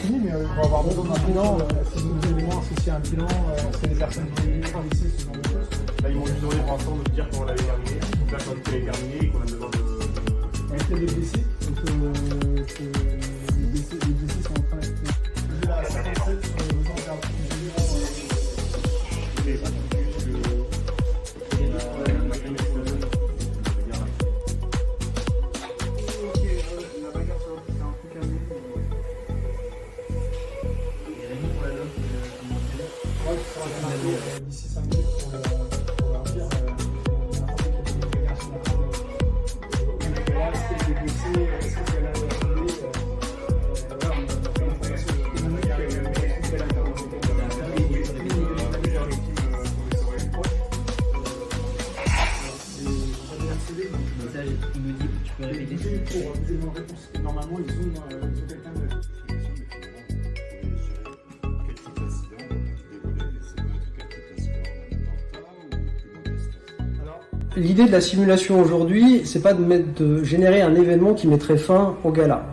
Fini, mais on va avoir besoin d'un bilan. Si vous avez moins associés à un bilan, c'est des personnes qui ont lycée, ce genre de choses. Là, ils m'ont juste donné pour l'instant de dire qu'on l'avait terminé. Donc là, quand on l'avait terminé et qu'on a besoin de. Avec les blessés, donc les blessés sont en train d'être. Il est à 57 sur les besoins d'ici 5 minutes pour leur dire n'importe quelle délégation est des blessés, est-ce qu'elle a arrivé, voilà, on a fait l'information économique, est-ce qu'elle a interrogé. Normalement, ils ont quelqu'un de. L'idée de la simulation aujourd'hui, c'est pas de générer un événement qui mettrait fin au gala,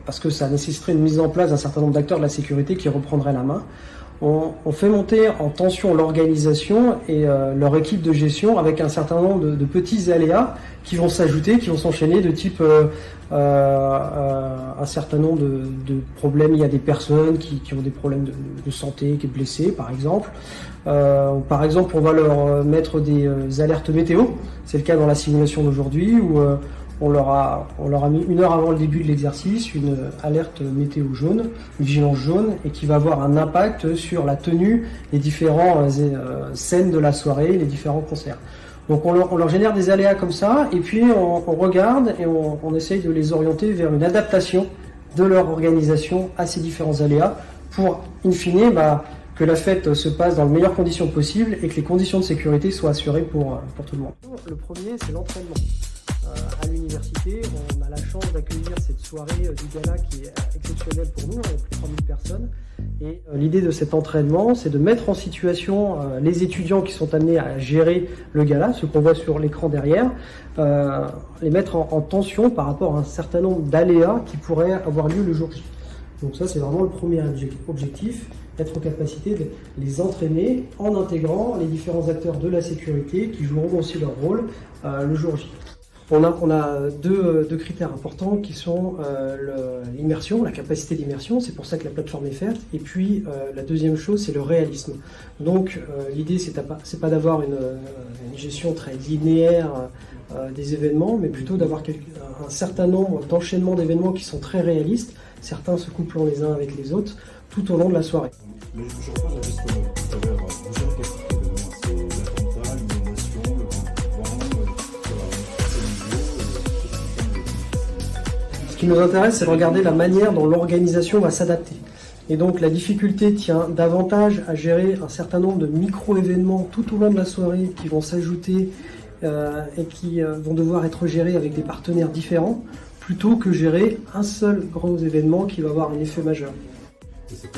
parce que ça nécessiterait une mise en place d'un certain nombre d'acteurs de la sécurité qui reprendraient la main. On fait monter en tension l'organisation et leur équipe de gestion avec un certain nombre de petits aléas qui vont s'ajouter, qui vont s'enchaîner de type un certain nombre de problèmes. Il y a des personnes qui ont des problèmes de santé, qui sont blessées par exemple. Par exemple, on va leur mettre des alertes météo. C'est le cas dans la simulation d'aujourd'hui où on leur a mis 1 heure avant le début de l'exercice une alerte météo jaune, une vigilance jaune, et qui va avoir un impact sur la tenue des différentes scènes de la soirée, les différents concerts. Donc on leur génère des aléas comme ça, et puis on regarde et on essaye de les orienter vers une adaptation de leur organisation à ces différents aléas pour, in fine, que la fête se passe dans les meilleures conditions possibles et que les conditions de sécurité soient assurées pour tout le monde. Le premier, c'est l'entraînement. À l'université, on a la chance d'accueillir cette soirée du gala qui est exceptionnelle pour nous, avec plus de 3000 personnes. Et l'idée de cet entraînement, c'est de mettre en situation les étudiants qui sont amenés à gérer le gala, ce qu'on voit sur l'écran derrière, les mettre en tension par rapport à un certain nombre d'aléas qui pourraient avoir lieu le jour J. Donc ça, c'est vraiment le premier objectif, être en capacité de les entraîner en intégrant les différents acteurs de la sécurité qui joueront aussi leur rôle le jour J. On a deux critères importants qui sont l'immersion, la capacité d'immersion, c'est pour ça que la plateforme est faite, et puis la deuxième chose, c'est le réalisme. Donc l'idée, c'est pas d'avoir une gestion très linéaire des événements, mais plutôt d'avoir un certain nombre d'enchaînements d'événements qui sont très réalistes, certains se couplant les uns avec les autres, tout au long de la soirée. Mais je reprends la question tout à l'heure, vous gérez quel type d'événement? C'est l'attentat, l'inondation, le vent, Ce qui nous intéresse, c'est de regarder la manière dont l'organisation va s'adapter. Et donc la difficulté tient davantage à gérer un certain nombre de micro-événements tout au long de la soirée qui vont s'ajouter et qui vont devoir être gérés avec des partenaires différents, plutôt que gérer un seul gros événement qui va avoir un effet majeur. et c'est